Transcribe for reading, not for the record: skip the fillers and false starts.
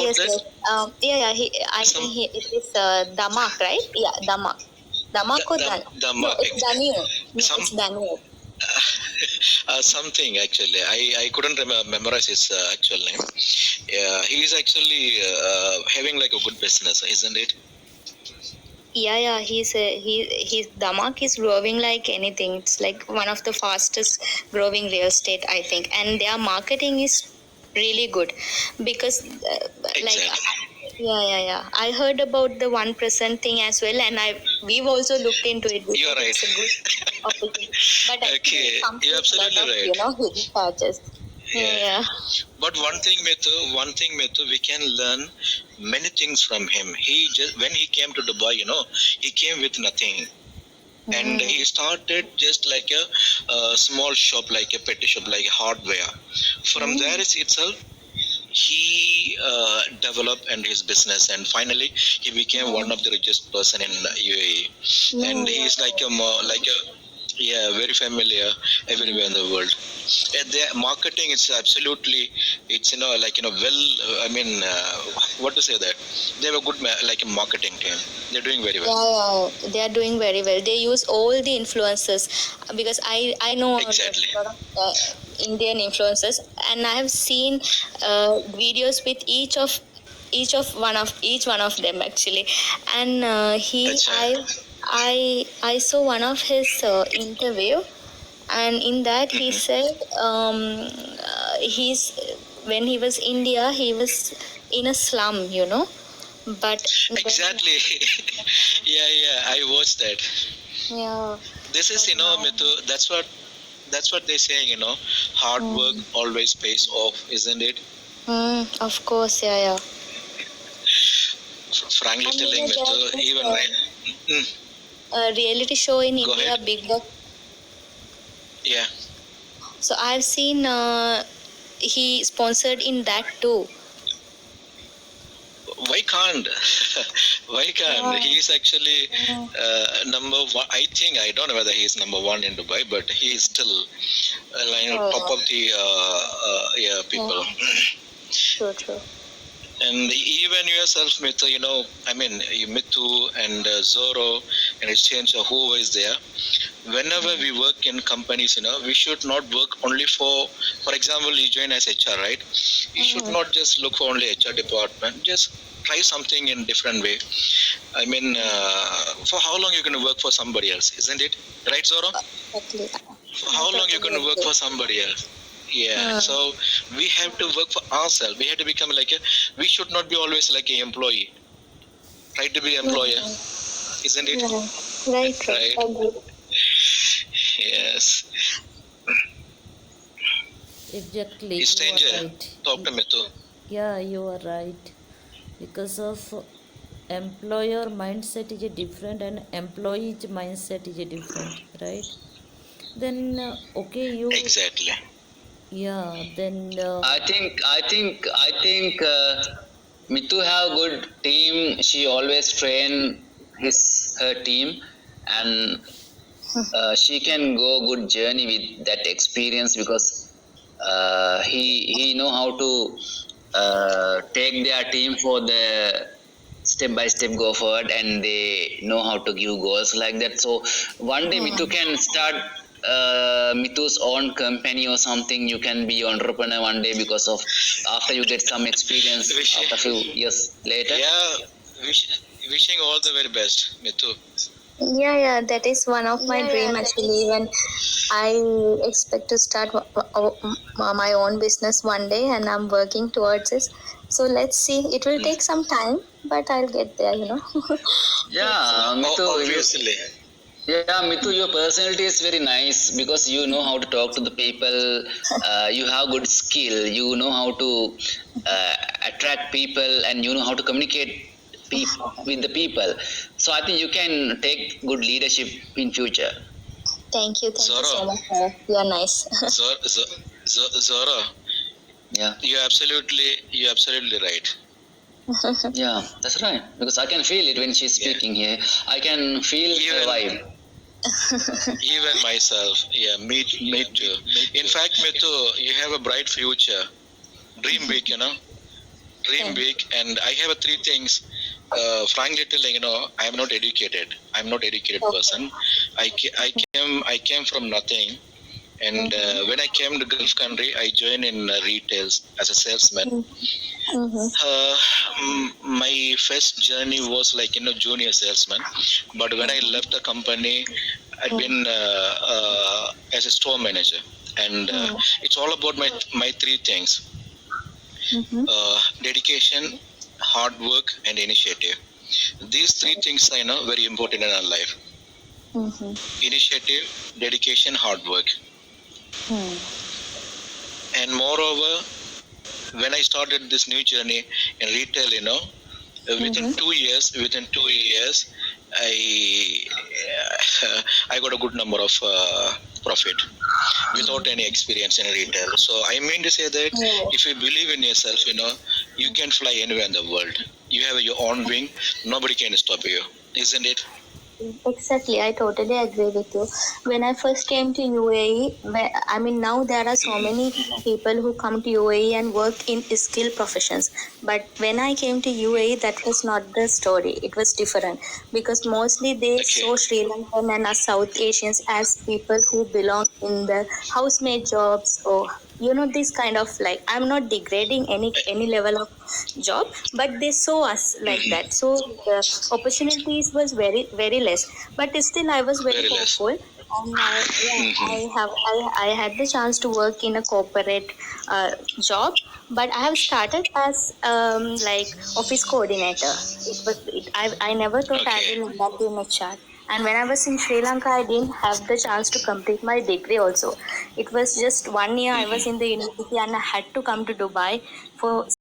yes, that? yes. I Some think it is Damak, right? Yeah, Damak. Damak or Dan? No, it's Daniel. No, some it's Daniel. something actually. I couldn't memorize his actual name. Yeah, he is actually having like a good business, isn't it? Yeah. He's Damak is growing like anything. It's like one of the fastest growing real estate, I think, and their marketing is really good because, yeah. I heard about the 1% thing as well, and we've also looked into it because You're right. it's a good opportunity. But I think Okay, it comes you're with a lot absolutely of right. hidden charges. Yeah. But one thing, Mithu, we can learn many things from him. He just when he came to Dubai, he came with nothing. And he started just like a small shop, like a petty shop, like hardware. From there itself, he developed and his business, and finally he became one of the richest person in UAE. And he is like very familiar everywhere in the world. And their marketing is absolutely, it's well. What to say that they have a good marketing team. They're doing very well. Yeah, they are doing very well. They use all the influencers because I know Exactly. a lot of Indian influencers, and I have seen videos with each one of them actually, and That's right. I saw one of his interview, and in that he said he's when he was India, he was in a slum, but Exactly. Yeah, I watched that. yeah. This is, Mithu, that's what they're saying, hard work always pays off, isn't it? Of course, yeah. Frankly And telling, Mithu, even reality show in go India, ahead. Big Boss. Yeah. So I've seen he sponsored in that too. Why can't? Why can't? He is actually number one. I think, I don't know whether he is number one in Dubai, but he is still top of the people. True. And even yourself, Mithu, Mithu and Zoro and Exchange, or whoever is there, whenever we work in companies, we should not work only for example, you join as HR, right? You should not just look for only HR department. Just try something in different way. For how long you're going to work for somebody else, isn't it? Right, Zoro? Exactly. For how long you're going to work for somebody else? Yeah, so we have to work for ourselves. We have to become we should not be always like an employee. Try to be employer, isn't it? Right. Yes. Exactly, you Stranger, are right. talk to me too. Yeah, you are right. Because of employer mindset is a different and employee mindset is a different, right? Then okay, you Exactly. yeah. Then I think Mitu have good team. She always train her team, and she can go good journey with that experience because he know how to take their team for the step by step go forward, and they know how to give goals like that. So one day Mitu can start Mitu's own company or something. You can be entrepreneur one day because of after you get some experience after few years later. Yeah, wishing all the very best, Mithu. Yeah, that is one of my dream actually. When I expect to start my own business one day, and I'm working towards it. So let's see. It will take some time, but I'll get there. Yeah, Mitu, Obviously. Mithu, your personality is very nice because you know how to talk to the people. You have good skill. You know how to attract people, and you know how to communicate with the people. So I think you can take good leadership in future. Thank you so Zoro, much. You are nice. Zoro, Yeah, you're absolutely right. yeah, that's right. Because I can feel it when she's speaking here. I can feel her vibe. Even myself, me too. In fact, Mithu, you have a bright future. Dream big, dream big, and I have three things. Frankly telling, I am not educated. I'm not educated person. I came from nothing, and when I came to Gulf country, I joined in retail as a salesman. My first journey was like junior salesman, but when I left the company, I'd been as a store manager, and it's all about my three things: dedication, hard work, and initiative. These three things are very important in our life: initiative, dedication, hard work. And moreover, when I started this new journey in retail, within 2 years, I got a good number of profit without any experience in retail. So I mean to say that if you believe in yourself, you can fly anywhere in the world. You have your own wing. Nobody can stop you, isn't it? Exactly, I totally agree with you. When I first came to UAE, I mean, now there are so many people who come to UAE and work in skill professions. But when I came to UAE, that was not the story. It was different because mostly they saw Sri Lankan and South Asians as people who belong in the housemaid jobs, or this kind of, like, I'm not degrading any level of job, but they saw us like that. So the opportunities was very very less, but still I was very hopeful. And I had the chance to work in a corporate job, but I have started as like office coordinator. I never thought I will end up in HR. And when I was in Sri Lanka, I didn't have the chance to complete my degree also. It was just 1 year I was in the university, and I had to come to Dubai for